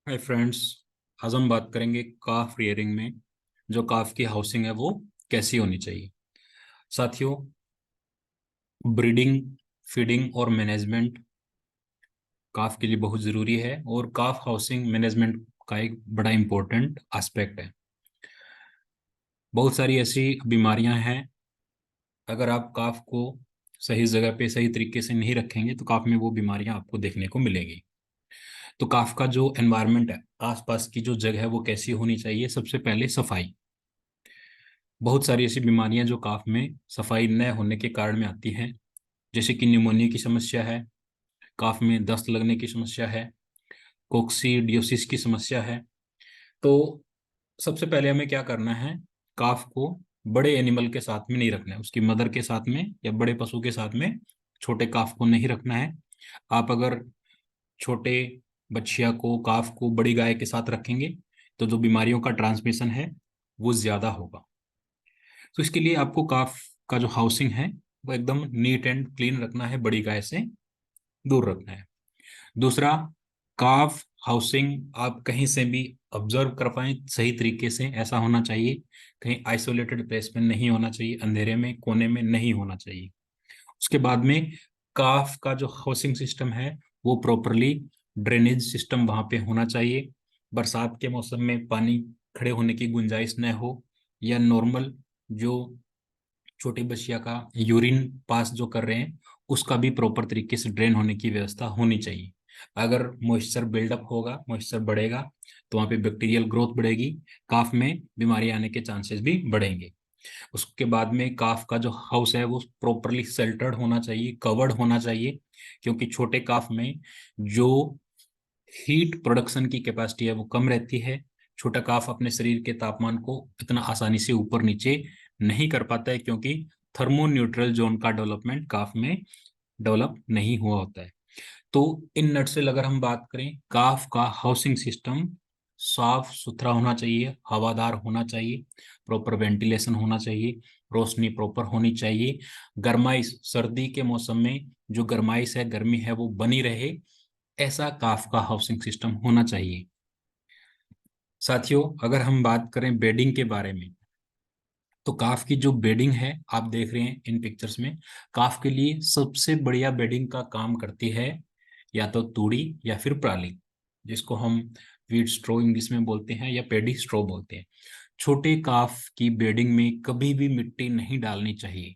Hi friends. आज हम बात करेंगे काफ रियरिंग में जो काफ की हाउसिंग है वो कैसी होनी चाहिए। साथियों, ब्रीडिंग, फीडिंग और मैनेजमेंट काफ के लिए बहुत ज़रूरी है और काफ हाउसिंग मैनेजमेंट का एक बड़ा इम्पोर्टेंट एस्पेक्ट है। बहुत सारी ऐसी बीमारियां हैं, अगर आप काफ को सही जगह पे सही तरीके से नहीं रखेंगे तो काफ में वो बीमारियां आपको देखने को मिलेंगी। तो काफ का जो एनवायरनमेंट है, आसपास की जो जगह है वो कैसी होनी चाहिए। सबसे पहले सफाई। बहुत सारी ऐसी बीमारियां जो काफ में सफाई न होने के कारण में आती हैं, जैसे कि निमोनिया की समस्या है, काफ में दस्त लगने की समस्या है, कोक्सीडियोसिस की समस्या है। तो सबसे पहले हमें क्या करना है, काफ को बड़े एनिमल के साथ में नहीं रखना है, उसकी मदर के साथ में या बड़े पशु के साथ में छोटे काफ को नहीं रखना है। आप अगर छोटे बच्चिया को, काफ को बड़ी गाय के साथ रखेंगे तो जो बीमारियों का ट्रांसमिशन है वो ज्यादा होगा। तो इसके लिए आपको काफ का जो हाउसिंग है वो एकदम नीट एंड क्लीन रखना है, बड़ी गाय से दूर रखना है। दूसरा, काफ हाउसिंग आप कहीं से भी ऑब्जर्व कर पाए सही तरीके से ऐसा होना चाहिए। कहीं आइसोलेटेड प्लेस में नहीं होना चाहिए, अंधेरे में कोने में नहीं होना चाहिए। उसके बाद में काफ का जो हाउसिंग सिस्टम है वो प्रॉपरली ड्रेनेज सिस्टम वहां पे होना चाहिए। बरसात के मौसम में पानी खड़े होने की गुंजाइश न हो, या नॉर्मल जो छोटी बच्चिया का यूरिन पास जो कर रहे हैं उसका भी प्रॉपर तरीके से ड्रेन होने की व्यवस्था होनी चाहिए। अगर मॉइस्चर बिल्डअप होगा, मॉइस्चर बढ़ेगा तो वहाँ पे बैक्टीरियल ग्रोथ बढ़ेगी, काफ में बीमारी आने के चांसेस भी बढ़ेंगे। उसके बाद में काफ का जो हाउस है वो प्रॉपरली शेल्टर्ड होना चाहिए, कवर्ड होना चाहिए, क्योंकि छोटे काफ में जो हीट प्रोडक्शन की कैपेसिटी है वो कम रहती है। छोटा काफ अपने शरीर के तापमान को इतना आसानी से ऊपर नीचे नहीं कर पाता है, क्योंकि थर्मो न्यूट्रल जोन का डेवलपमेंट काफ में डेवलप नहीं हुआ होता है। तो इन नटसेल अगर हम बात करें, काफ का हाउसिंग सिस्टम साफ सुथरा होना चाहिए, हवादार होना चाहिए, प्रॉपर वेंटिलेशन होना चाहिए, रोशनी प्रॉपर होनी चाहिए। गर्माइश, सर्दी के मौसम में जो गर्माइश है, गर्मी है वो बनी रहे, ऐसा काफ का हाउसिंग सिस्टम होना चाहिए। साथियों, अगर हम बात करें बेडिंग के बारे में, तो काफ की जो बेडिंग है आप देख रहे हैं इन पिक्चर्स में, काफ के लिए सबसे बढ़िया बेडिंग का काम करती है या तो तूड़ी या फिर पराली, जिसको हम वीट स्ट्रो इंग्लिश में बोलते हैं या पेडी स्ट्रो बोलते हैं। छोटे काफ की बेडिंग में कभी भी मिट्टी नहीं डालनी चाहिए।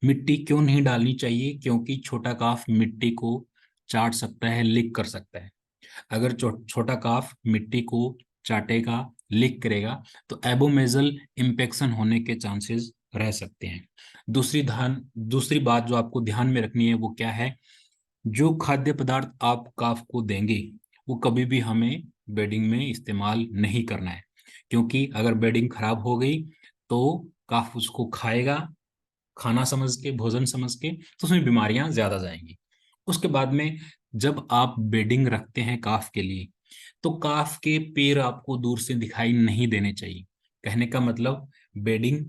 मिट्टी क्यों नहीं डालनी चाहिए? क्योंकि छोटा काफ मिट्टी को चाट सकता है, लिक कर सकता है। अगर छोटा काफ मिट्टी को चाटेगा, लिक करेगा, तो एबोमेजल इंफेक्शन होने के चांसेस रह सकते हैं। दूसरी बात जो आपको ध्यान में रखनी है वो क्या है, जो खाद्य पदार्थ आप काफ को देंगे वो कभी भी हमें बेडिंग में इस्तेमाल नहीं करना है, क्योंकि अगर बेडिंग खराब हो गई तो काफ उसको खाएगा, खाना समझ के, भोजन समझ के, तो उसमें बीमारियां ज्यादा जाएंगी। उसके बाद में जब आप बेडिंग रखते हैं काफ के लिए, तो काफ के पैर आपको दूर से दिखाई नहीं देने चाहिए। कहने का मतलब, बेडिंग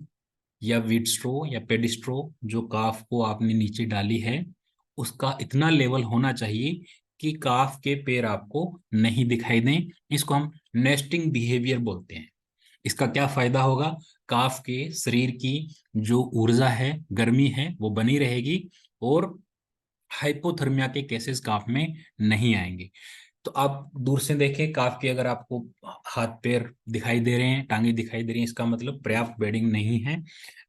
या वीट स्ट्रो या पेडिस्ट्रो जो काफ को आपने नीचे डाली है उसका इतना लेवल होना चाहिए कि काफ के पैर आपको नहीं दिखाई दें। इसको हम नेस्टिंग बिहेवियर बोलते हैं। इसका क्या फायदा होगा, काफ के शरीर की जो ऊर्जा है, गर्मी है, वो बनी रहेगी और हाइपोथर्मिया के केसेस काफ में नहीं आएंगे। तो आप दूर से देखें काफ के, अगर आपको हाथ पैर दिखाई दे रहे हैं, टांगे दिखाई दे रही हैं, इसका मतलब पर्याप्त बेडिंग नहीं है।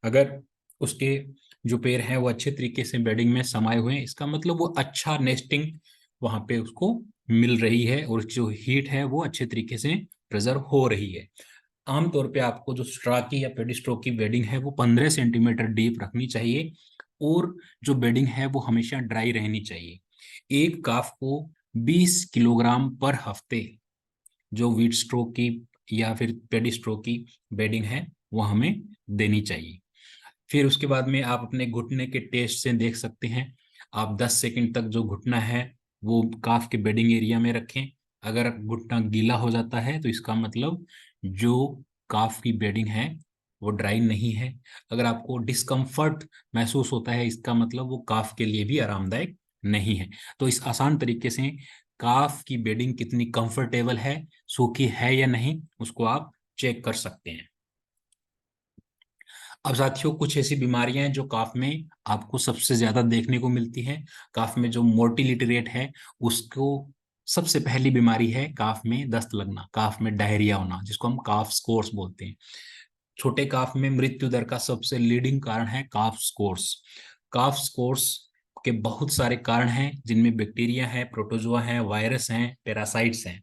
अगर उसके जो पैर हैं वो अच्छे तरीके से बेडिंग में समाये हुए हैं, इसका मतलब वो अच्छा नेस्टिंग वहां पे उसको मिल रही है और जो हीट है वो अच्छे तरीके से प्रिजर्व हो रही है। आमतौर पे आपको जो स्ट्रा की या पेडिस्ट्रो की बेडिंग है वो 15 सेंटीमीटर डीप रखनी चाहिए, और जो बेडिंग है वो हमेशा ड्राई रहनी चाहिए। एक काफ को 20 किलोग्राम पर हफ्ते जो व्हीट स्ट्रो की या फिर पेडिस्ट्रो की बेडिंग है वो हमें देनी चाहिए। फिर उसके बाद में आप अपने घुटने के टेस्ट से देख सकते हैं। आप 10 सेकंड तक जो घुटना है वो काफ के बेडिंग एरिया में रखें। अगर घुटना गीला हो जाता है तो इसका मतलब जो काफ की बेडिंग है वो ड्राई नहीं है। अगर आपको डिस्कम्फर्ट महसूस होता है, इसका मतलब वो काफ के लिए भी आरामदायक नहीं है। तो इस आसान तरीके से काफ की बेडिंग कितनी कंफर्टेबल है, सूखी है या नहीं, उसको आप चेक कर सकते हैं। अब साथियों, कुछ ऐसी बीमारियां हैं जो काफ में आपको सबसे ज्यादा देखने को मिलती हैं। काफ में जो मोर्टिलिटी रेट है, उसको सबसे पहली बीमारी है काफ में दस्त लगना, काफ में डायरिया होना, जिसको हम काफ स्कोर्स बोलते हैं। छोटे काफ में मृत्यु दर का सबसे लीडिंग कारण है काफ स्कोर्स। काफ स्कोर्स के बहुत सारे कारण हैं, जिनमें बैक्टीरिया है, प्रोटोजोआ है, वायरस हैं, पैरासाइट्स हैं।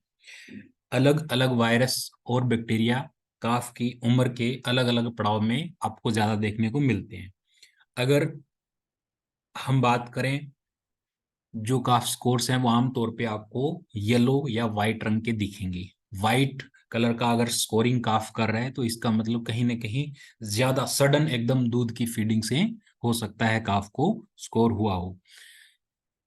अलग अलग वायरस और बैक्टीरिया काफ की उम्र के अलग अलग पड़ाव में आपको ज्यादा देखने को मिलते हैं। अगर हम बात करें, जो काफ स्कोर्स हैं वो आमतौर पे आपको येलो या वाइट रंग के दिखेंगे। वाइट कलर का अगर स्कोरिंग काफ कर रहा है तो इसका मतलब कहीं ना कहीं ज्यादा सडन एकदम दूध की फीडिंग से हो सकता है काफ को स्कोर हुआ हो।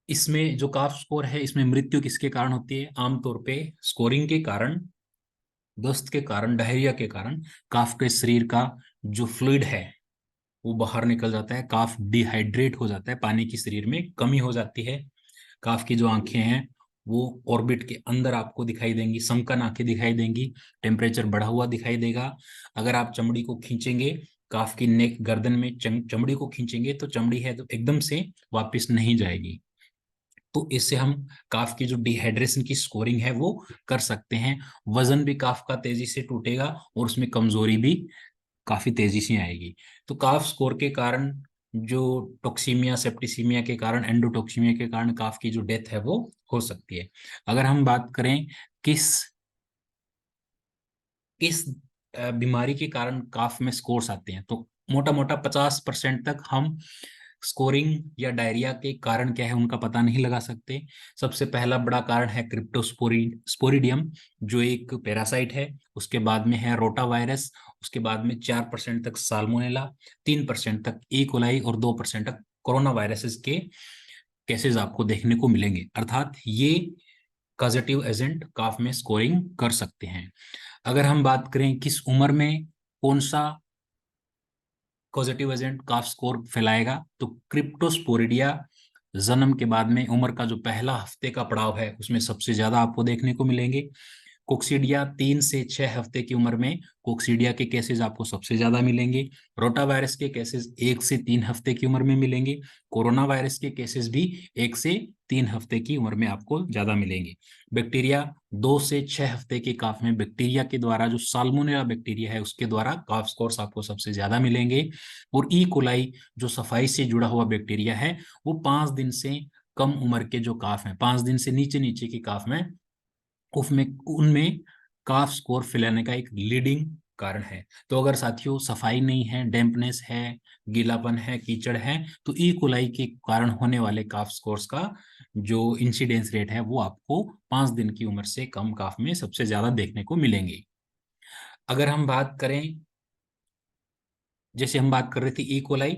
इसमें जो काफ स्कोर है, इसमें मृत्यु किसके कारण होती है? आमतौर पे स्कोरिंग के कारण, दस्त के कारण, डायरिया के कारण काफ के शरीर का जो फ्लूइड है वो बाहर निकल जाता है, काफ डिहाइड्रेट हो जाता है, पानी की शरीर में कमी हो जाती है। काफ की जो आंखें हैं वो ऑर्बिट के अंदर आपको दिखाई देंगी, संकन आंखें दिखाई देंगी, टेम्परेचर बढ़ा हुआ दिखाई देगा। अगर आप चमड़ी को खींचेंगे, काफ की नेक गर्दन में चमड़ी को खींचेंगे तो चमड़ी है तो एकदम से वापस नहीं जाएगी। तो इससे हम काफ की जो डिहाइड्रेशन की स्कोरिंग है वो कर सकते हैं। वजन भी काफ का तेजी से टूटेगा और उसमें कमजोरी भी काफी तेजी से आएगी। तो काफ स्कोर के कारण, जो टॉक्सीमिया, सेप्टिसीमिया के कारण, एंडोटॉक्सीमिया के कारण काफ की जो डेथ है वो हो सकती है। अगर हम बात करें किस किस बीमारी के कारण काफ में स्कोर्स आते हैं, तो मोटा मोटा 50% तक हम स्कोरिंग या डायरिया के कारण क्या है उनका पता नहीं लगा सकते। सबसे पहला बड़ा कारण है क्रिप्टोस्पोरिडियम, जो एक पैरासाइट है। उसके बाद में है रोटा वायरस। उसके बाद में 4% तक साल्मोनेला, 3% तक ई कोलाई और 2% तक कोरोना वायरसेस के केसेस आपको देखने को मिलेंगे। अर्थात ये पॉजिटिव एजेंट काफ में स्कोरिंग कर सकते हैं। अगर हम बात करें किस उम्र में कौन सा पॉजिटिव एजेंट काफ स्कोर फैलाएगा, तो क्रिप्टोस्पोरिडिया जन्म के बाद में उम्र का जो पहला हफ्ते का पड़ाव है उसमें सबसे ज्यादा आपको देखने को मिलेंगे। कोक्सीडिया 3 से 6 हफ्ते की उम्र में कोक्सीडिया के केसेस आपको सबसे ज्यादा मिलेंगे। रोटा वायरस के केसेस 1 से 3 हफ्ते की उम्र में मिलेंगे। कोरोना वायरस के केसेस भी 1 से 3 हफ्ते की उम्र में आपको ज्यादा मिलेंगे। बैक्टीरिया 2 से 6 हफ्ते के काफ में बैक्टीरिया के द्वारा, जो साल्मोनेला बैक्टीरिया है उसके द्वारा काफ स्कोर्स आपको सबसे ज्यादा मिलेंगे। और ई कोलाई जो सफाई से जुड़ा हुआ बैक्टीरिया है, वो 5 दिन से कम उम्र के जो काफ हैं, 5 दिन से नीचे नीचे की काफ में, उसमें उनमें काफ स्कोर फैलाने का एक लीडिंग कारण है। तो अगर साथियों सफाई नहीं है, डैम्पनेस है, गीलापन है, कीचड़ है, तो ई कोलाई के कारण होने वाले काफ स्कोर्स का जो इंसिडेंस रेट है वो आपको 5 दिन की उम्र से कम काफ में सबसे ज्यादा देखने को मिलेंगे। अगर हम बात करें, जैसे हम बात कर रहे थे ई कोलाई,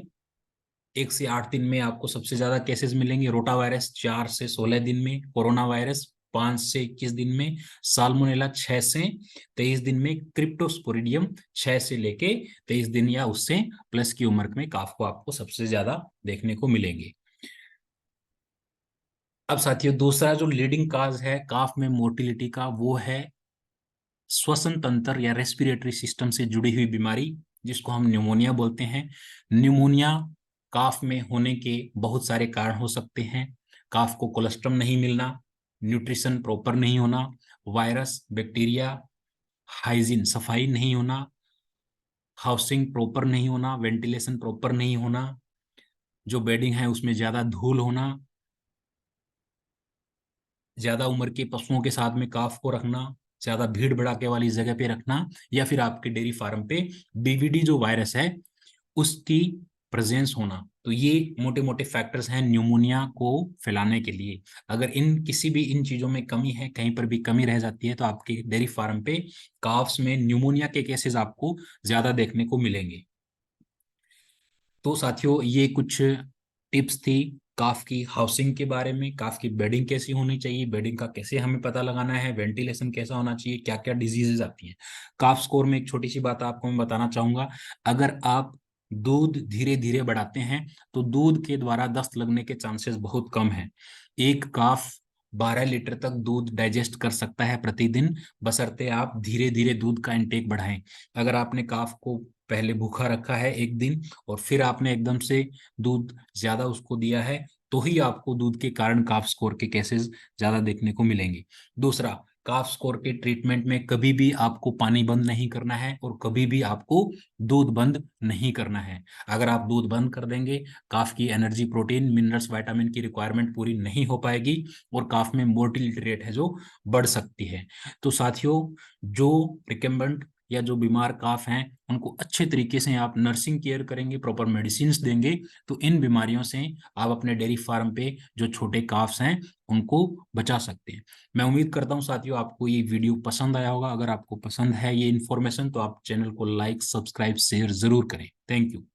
1 से 8 दिन में आपको सबसे ज्यादा केसेस मिलेंगे। रोटा वायरस 4 से 16 दिन में, कोरोना वायरस 5 से 21 दिन में, साल्मोनेला 6 से 23 दिन में, क्रिप्टोस्पोरिडियम 6 से लेके 23 दिन या उससे प्लस की उम्र में काफ को आपको सबसे ज्यादा देखने को मिलेंगे। अब साथियों, दूसरा जो लीडिंग काज है काफ में मोर्टिलिटी का, वो है श्वसन तंत्र या रेस्पिरेटरी सिस्टम से जुड़ी हुई बीमारी, जिसको हम न्यूमोनिया बोलते हैं। न्यूमोनिया काफ में होने के बहुत सारे कारण हो सकते हैं। काफ को कोलेस्ट्रम नहीं मिलना, न्यूट्रिशन प्रॉपर नहीं होना, वायरस, बैक्टीरिया, हाइजीन, सफाई नहीं होना, हाउसिंग प्रॉपर नहीं होना, वेंटिलेशन प्रॉपर नहीं होना, जो बेडिंग है उसमें ज्यादा धूल होना, ज्यादा उम्र के पशुओं के साथ में काफ को रखना, ज्यादा भीड़ भड़ाके वाली जगह पे रखना, या फिर आपके डेयरी फार्म पे बीवीडी जो वायरस है उसकी प्रेजेंस होना। तो ये मोटे मोटे फैक्टर्स हैं न्यूमोनिया को फैलाने के लिए। अगर इन किसी भी इन चीजों में कमी है, कहीं पर भी कमी रह जाती है, तो आपके डेयरी फार्म पे काफ्स में न्यूमोनिया के केसेस आपको ज्यादा देखने को मिलेंगे। तो साथियों, ये कुछ टिप्स थी काफ की हाउसिंग के बारे में। काफ की बेडिंग कैसी होनी चाहिए, बेडिंग का कैसे हमें पता लगाना है, वेंटिलेशन कैसा होना चाहिए, क्या क्या डिजीजेज आती हैं। काफ स्कोर में एक छोटी सी बात आपको मैं बताना चाहूंगा। अगर आप दूध धीरे धीरे बढ़ाते हैं तो दूध के द्वारा दस्त लगने के चांसेस बहुत कम है। एक काफ 12 लीटर तक दूध डाइजेस्ट कर सकता है प्रतिदिन, बशर्ते आप धीरे धीरे दूध का इंटेक बढ़ाएं। अगर आपने काफ को पहले भूखा रखा है एक दिन और फिर आपने एकदम से दूध ज्यादा उसको दिया है, तो ही आपको दूध के कारण काफ स्कोर के केसेस ज्यादा देखने को मिलेंगे। दूसरा, काफ स्कोर के ट्रीटमेंट में कभी भी आपको पानी बंद नहीं करना है और कभी भी आपको दूध बंद नहीं करना है। अगर आप दूध बंद कर देंगे, काफ की एनर्जी, प्रोटीन, मिनरल्स, विटामिन की रिक्वायरमेंट पूरी नहीं हो पाएगी और काफ में मोर्टिलिटी रेट है जो बढ़ सकती है। तो साथियों, जो रिकम्बेंट या जो बीमार काफ हैं, उनको अच्छे तरीके से आप नर्सिंग केयर करेंगे, प्रॉपर मेडिसिन देंगे, तो इन बीमारियों से आप अपने डेयरी फार्म पे जो छोटे काफ्स हैं उनको बचा सकते हैं। मैं उम्मीद करता हूं साथियों आपको ये वीडियो पसंद आया होगा। अगर आपको पसंद है ये इन्फॉर्मेशन, तो आप चैनल को लाइक, सब्सक्राइब, शेयर जरूर करें। Thank you.